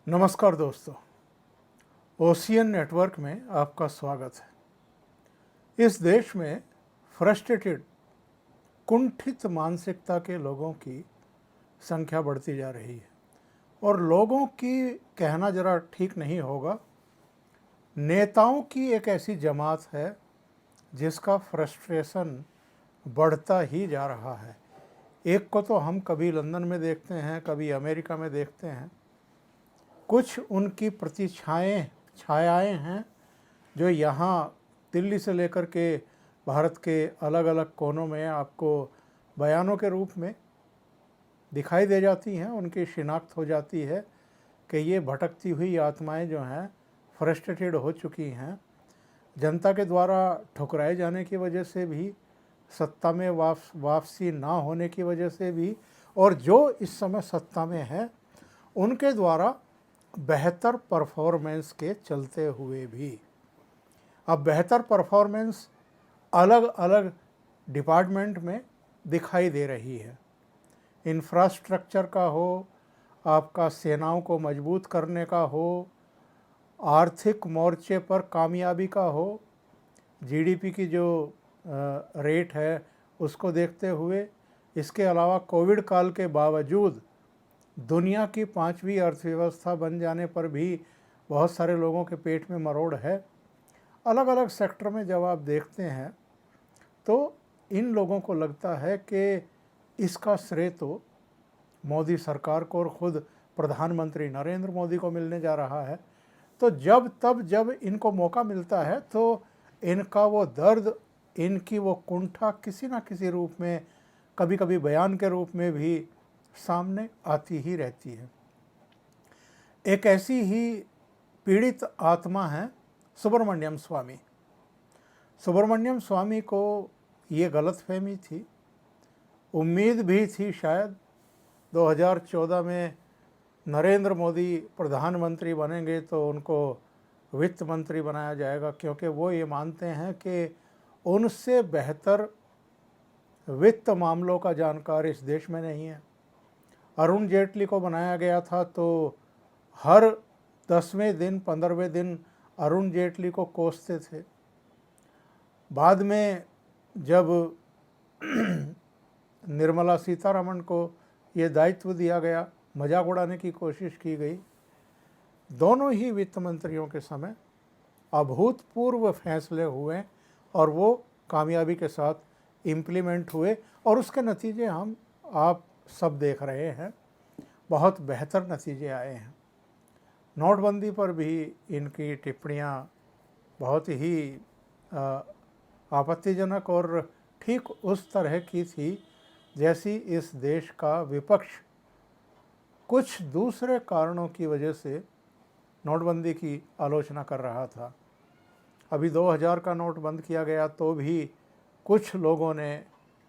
नमस्कार दोस्तों, ocean network में आपका स्वागत है। इस देश में फ्रस्ट्रेटेड, कुंठित मानसिकता के लोगों की संख्या बढ़ती जा रही है और लोगों की कहना ज़रा ठीक नहीं होगा, नेताओं की एक ऐसी जमात है जिसका फ्रस्ट्रेशन बढ़ता ही जा रहा है। एक को तो हम कभी लंदन में देखते हैं, कभी अमेरिका में देखते हैं। कुछ उनकी छायाएं हैं जो यहाँ दिल्ली से लेकर के भारत के अलग अलग कोनों में आपको बयानों के रूप में दिखाई दे जाती हैं। उनकी शिनाख्त हो जाती है कि ये भटकती हुई आत्माएं जो हैं फ्रस्ट्रेटेड हो चुकी हैं, जनता के द्वारा ठुकराए जाने की वजह से भी, सत्ता में वापसी ना होने की वजह से भी, और जो इस समय सत्ता में है उनके द्वारा बेहतर परफॉर्मेंस के चलते हुए भी। अब बेहतर परफॉर्मेंस अलग अलग डिपार्टमेंट में दिखाई दे रही है। इंफ्रास्ट्रक्चर का हो, आपका सेनाओं को मजबूत करने का हो, आर्थिक मोर्चे पर कामयाबी का हो, जीडीपी की जो रेट है उसको देखते हुए, इसके अलावा कोविड काल के बावजूद दुनिया की 5वीं अर्थव्यवस्था बन जाने पर भी बहुत सारे लोगों के पेट में मरोड़ है। अलग अलग सेक्टर में जब आप देखते हैं तो इन लोगों को लगता है कि इसका श्रेय तो मोदी सरकार को और ख़ुद प्रधानमंत्री नरेंद्र मोदी को मिलने जा रहा है। तो जब इनको मौका मिलता है तो इनका वो दर्द, इनकी वो कुंठा किसी ना किसी रूप में, कभी कभी बयान के रूप में भी सामने आती ही रहती है। एक ऐसी ही पीड़ित आत्मा है सुब्रमण्यम स्वामी। सुब्रमण्यम स्वामी को ये गलतफहमी थी, उम्मीद भी थी शायद 2014 में नरेंद्र मोदी प्रधानमंत्री बनेंगे तो उनको वित्त मंत्री बनाया जाएगा, क्योंकि वो ये मानते हैं कि उनसे बेहतर वित्त मामलों का जानकार इस देश में नहीं है। अरुण जेटली को बनाया गया था तो हर 10वें दिन 15वें दिन अरुण जेटली को कोसते थे। बाद में जब निर्मला सीतारमण को ये दायित्व दिया गया, मजाक उड़ाने की कोशिश की गई। दोनों ही वित्त मंत्रियों के समय अभूतपूर्व फैसले हुए और वो कामयाबी के साथ इम्प्लीमेंट हुए और उसके नतीजे आप सब देख रहे हैं। बहुत बेहतर नतीजे आए हैं। नोटबंदी पर भी इनकी टिप्पणियां बहुत ही आपत्तिजनक और ठीक उस तरह की थी जैसी इस देश का विपक्ष कुछ दूसरे कारणों की वजह से नोटबंदी की आलोचना कर रहा था। अभी 2000 का नोट बंद किया गया तो भी कुछ लोगों ने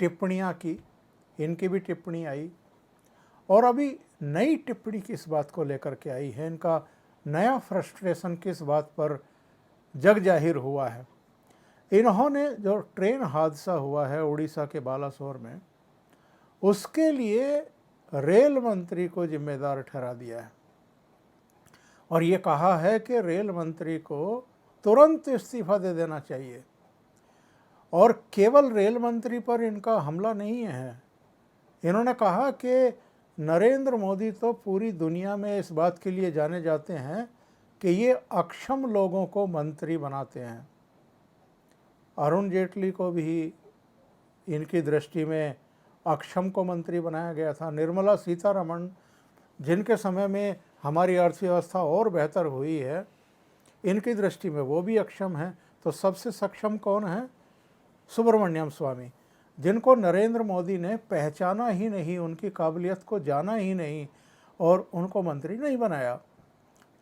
टिप्पणियां की, इनकी भी टिप्पणी आई और अभी नई टिप्पणी किस बात को लेकर के आई है, इनका नया फ्रस्ट्रेशन किस बात पर जग जाहिर हुआ है। इन्होंने जो ट्रेन हादसा हुआ है उड़ीसा के बालासोर में, उसके लिए रेल मंत्री को जिम्मेदार ठहरा दिया है और ये कहा है कि रेल मंत्री को तुरंत इस्तीफा दे देना चाहिए। और केवल रेल मंत्री पर इनका हमला नहीं है, इन्होंने कहा कि नरेंद्र मोदी तो पूरी दुनिया में इस बात के लिए जाने जाते हैं कि ये अक्षम लोगों को मंत्री बनाते हैं। अरुण जेटली को भी इनकी दृष्टि में अक्षम को मंत्री बनाया गया था। निर्मला सीतारमण, जिनके समय में हमारी अर्थव्यवस्था और बेहतर हुई है, इनकी दृष्टि में वो भी अक्षम हैं। तो सबसे सक्षम कौन है? सुब्रमण्यम स्वामी, जिनको नरेंद्र मोदी ने पहचाना ही नहीं, उनकी काबिलियत को जाना ही नहीं और उनको मंत्री नहीं बनाया।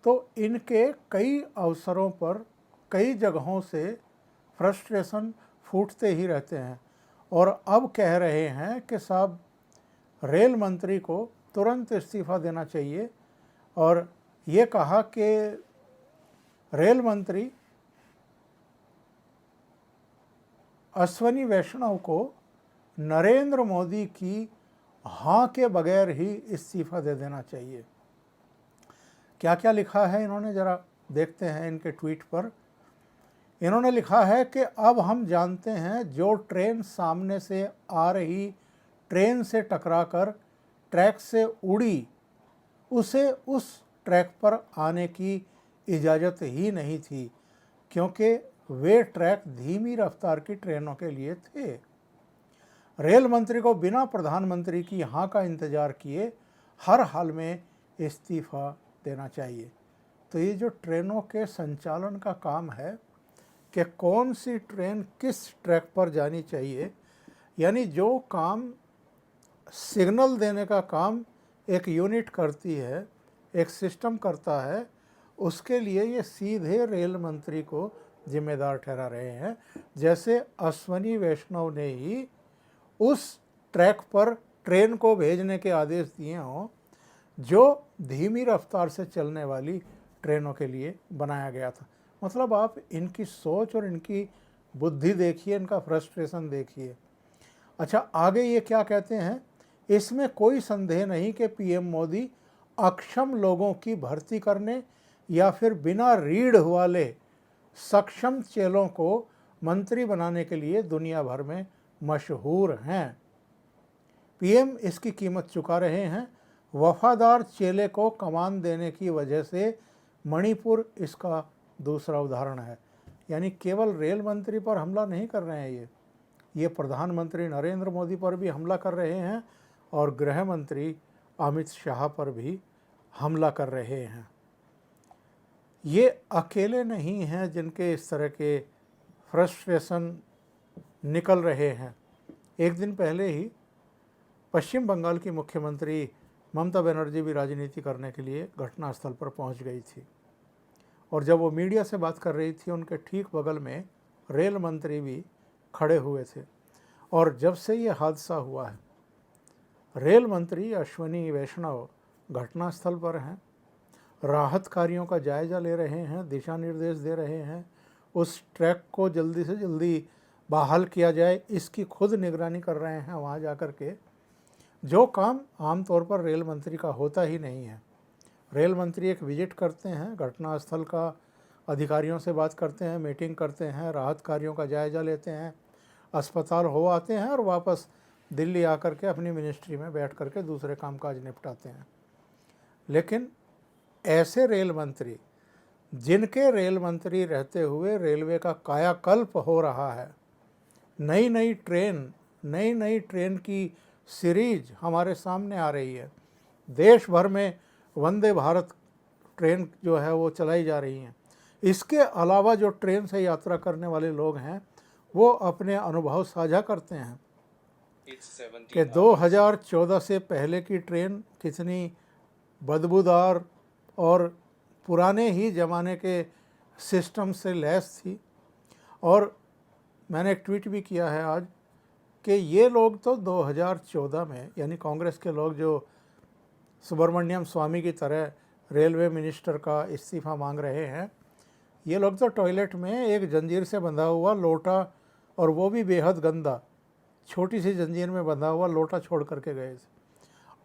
तो इनके कई अवसरों पर कई जगहों से फ्रस्ट्रेशन फूटते ही रहते हैं और अब कह रहे हैं कि साहब रेल मंत्री को तुरंत इस्तीफा देना चाहिए। और ये कहा कि रेल मंत्री अश्वनी वैष्णव को नरेंद्र मोदी की हाँ के बगैर ही इस्तीफा दे देना चाहिए। क्या क्या लिखा है इन्होंने, ज़रा देखते हैं इनके ट्वीट पर। इन्होंने लिखा है कि अब हम जानते हैं जो ट्रेन सामने से आ रही ट्रेन से टकराकर ट्रैक से उड़ी, उसे उस ट्रैक पर आने की इजाज़त ही नहीं थी, क्योंकि वे ट्रैक धीमी रफ्तार की ट्रेनों के लिए थे। रेल मंत्री को बिना प्रधानमंत्री की हाँ का इंतज़ार किए हर हाल में इस्तीफ़ा देना चाहिए। तो ये जो ट्रेनों के संचालन का काम है कि कौन सी ट्रेन किस ट्रैक पर जानी चाहिए, यानी जो काम सिग्नल देने का काम एक यूनिट करती है, एक सिस्टम करता है, उसके लिए ये सीधे रेल मंत्री को जिम्मेदार ठहरा रहे हैं। जैसे अश्वनी वैष्णव ने ही उस ट्रैक पर ट्रेन को भेजने के आदेश दिए हों जो धीमी रफ्तार से चलने वाली ट्रेनों के लिए बनाया गया था। मतलब आप इनकी सोच और इनकी बुद्धि देखिए, इनका फ्रस्ट्रेशन देखिए। अच्छा, आगे ये क्या कहते हैं, इसमें कोई संदेह नहीं कि पीएम मोदी अक्षम लोगों की भर्ती करने या फिर बिना रीढ़ वाले सक्षम चेलों को मंत्री बनाने के लिए दुनिया भर में मशहूर हैं। पीएम इसकी कीमत चुका रहे हैं। वफादार चेले को कमान देने की वजह से मणिपुर इसका दूसरा उदाहरण है। यानी केवल रेल मंत्री पर हमला नहीं कर रहे हैं ये प्रधानमंत्री नरेंद्र मोदी पर भी हमला कर रहे हैं और गृह मंत्री अमित शाह पर भी हमला कर रहे हैं। ये अकेले नहीं हैं जिनके इस तरह के फ्रस्ट्रेशन निकल रहे हैं। एक दिन पहले ही पश्चिम बंगाल की मुख्यमंत्री ममता बनर्जी भी राजनीति करने के लिए घटनास्थल पर पहुंच गई थी और जब वो मीडिया से बात कर रही थी, उनके ठीक बगल में रेल मंत्री भी खड़े हुए थे। और जब से ये हादसा हुआ है, रेल मंत्री अश्वनी वैष्णव घटनास्थल पर हैं, राहत कार्यों का जायज़ा ले रहे हैं, दिशा निर्देश दे रहे हैं, उस ट्रैक को जल्दी से जल्दी बहाल किया जाए इसकी खुद निगरानी कर रहे हैं वहाँ जा कर के, जो काम आमतौर पर रेल मंत्री का होता ही नहीं है। रेल मंत्री एक विजिट करते हैं, घटनास्थल का अधिकारियों से बात करते हैं, मीटिंग करते हैं, राहत कार्यों का जायज़ा लेते हैं, अस्पताल हो आते हैं और वापस दिल्ली आकर के अपनी मिनिस्ट्री में बैठ कर के दूसरे कामकाज निपटाते हैं। लेकिन ऐसे रेल मंत्री, जिनके रेल मंत्री रहते हुए रेलवे का कायाकल्प हो रहा है, नई नई ट्रेन की सीरीज हमारे सामने आ रही है, देश भर में वंदे भारत ट्रेन जो है वो चलाई जा रही हैं। इसके अलावा जो ट्रेन से यात्रा करने वाले लोग हैं वो अपने अनुभव साझा करते हैं कि 2014 से पहले की ट्रेन कितनी बदबूदार और पुराने ही ज़माने के सिस्टम से लैस थी। और मैंने एक ट्वीट भी किया है आज कि ये लोग तो 2014 में, यानी कांग्रेस के लोग जो सुब्रमण्यम स्वामी की तरह रेलवे मिनिस्टर का इस्तीफ़ा मांग रहे हैं, ये लोग तो टॉयलेट में एक जंजीर से बंधा हुआ लोटा, और वो भी बेहद गंदा, छोटी सी जंजीर में बंधा हुआ लोटा छोड़ करके गए थे।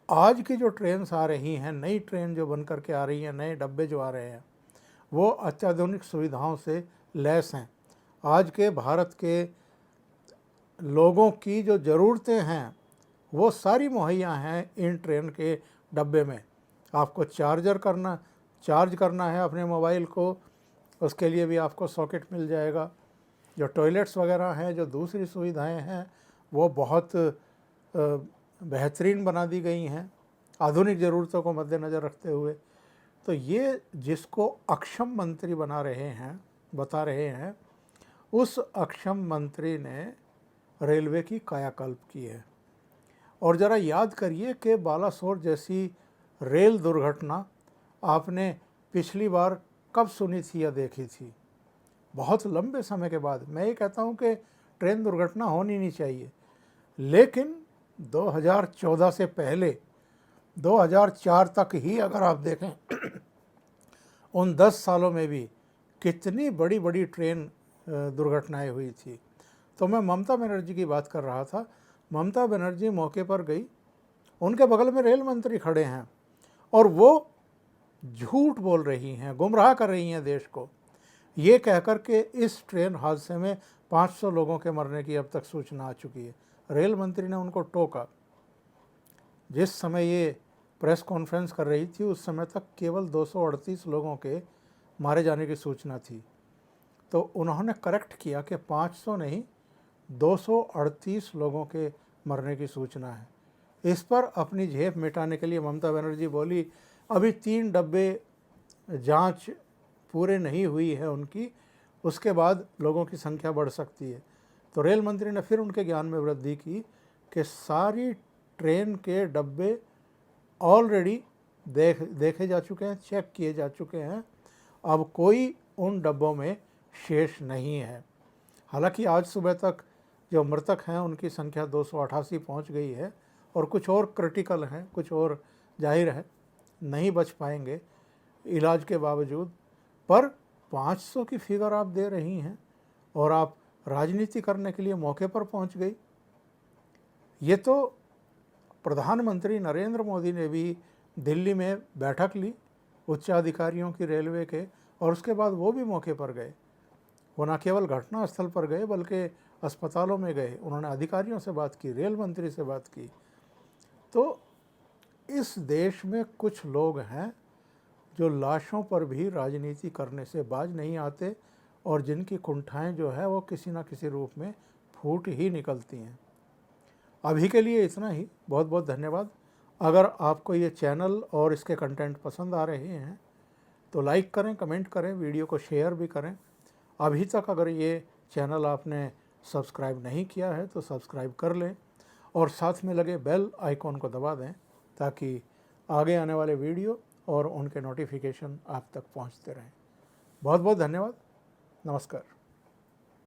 आज की जो ट्रेन्स आ रही हैं, नई ट्रेन जो बन करके आ रही हैं, नए डब्बे जो आ रहे हैं, वो अत्याधुनिक सुविधाओं से लैस हैं। आज के भारत के लोगों की जो ज़रूरतें हैं वो सारी मुहैया हैं इन ट्रेन के डब्बे में। आपको चार्ज करना है अपने मोबाइल को, उसके लिए भी आपको सॉकेट मिल जाएगा। जो टॉयलेट्स वगैरह हैं, जो दूसरी सुविधाएं हैं, वो बहुत बेहतरीन बना दी गई हैं आधुनिक ज़रूरतों को मद्देनज़र रखते हुए। तो ये जिसको अक्षम मंत्री बता रहे हैं, उस अक्षम मंत्री ने रेलवे की कायाकल्प की है। और ज़रा याद करिए कि बालासोर जैसी रेल दुर्घटना आपने पिछली बार कब सुनी थी या देखी थी? बहुत लंबे समय के बाद। मैं ये कहता हूँ कि ट्रेन दुर्घटना होनी नहीं चाहिए, लेकिन 2014 से पहले 2004 तक ही अगर आप देखें उन 10 सालों में भी कितनी बड़ी बड़ी ट्रेन दुर्घटनाएं हुई थी। तो मैं ममता बनर्जी की बात कर रहा था। ममता बनर्जी मौके पर गई, उनके बगल में रेल मंत्री खड़े हैं और वो झूठ बोल रही हैं, गुमराह कर रही हैं देश को, ये कहकर के इस ट्रेन हादसे में 500 लोगों के मरने की अब तक सूचना आ चुकी है। रेल मंत्री ने उनको टोका। जिस समय ये प्रेस कॉन्फ्रेंस कर रही थी उस समय तक केवल 238 लोगों के मारे जाने की सूचना थी। तो उन्होंने करेक्ट किया कि 500 नहीं 238 लोगों के मरने की सूचना है। इस पर अपनी झेप मिटाने के लिए ममता बनर्जी बोली अभी 3 डब्बे जांच पूरे नहीं हुई है उनकी, उसके बाद लोगों की संख्या बढ़ सकती है। तो रेल मंत्री ने फिर उनके ज्ञान में वृद्धि की कि सारी ट्रेन के डब्बे ऑलरेडी देखे जा चुके हैं, चेक किए जा चुके हैं, अब कोई उन डब्बों में शेष नहीं है। हालांकि आज सुबह तक जो मृतक हैं उनकी संख्या 288 पहुंच गई है और कुछ और क्रिटिकल हैं, कुछ और जाहिर है नहीं बच पाएंगे इलाज के बावजूद। पर 500 की फिगर आप दे रही हैं और आप राजनीति करने के लिए मौके पर पहुंच गई। ये तो प्रधानमंत्री नरेंद्र मोदी ने भी दिल्ली में बैठक ली उच्चाधिकारियों की रेलवे के, और उसके बाद वो भी मौके पर गए। वो न केवल घटनास्थल पर गए बल्कि अस्पतालों में गए, उन्होंने अधिकारियों से बात की, रेल मंत्री से बात की। तो इस देश में कुछ लोग हैं जो लाशों पर भी राजनीति करने से बाज नहीं आते और जिनकी कुंठाएं जो है वो किसी न किसी रूप में फूट ही निकलती हैं। अभी के लिए इतना ही। बहुत बहुत धन्यवाद। अगर आपको ये चैनल और इसके कंटेंट पसंद आ रहे हैं तो लाइक करें, कमेंट करें, वीडियो को शेयर भी करें। अभी तक अगर ये चैनल आपने सब्सक्राइब नहीं किया है तो सब्सक्राइब कर लें और साथ में लगे बेल आइकॉन को दबा दें ताकि आगे आने वाले वीडियो और उनके नोटिफिकेशन आप तक पहुंचते रहें। बहुत बहुत धन्यवाद। नमस्कार।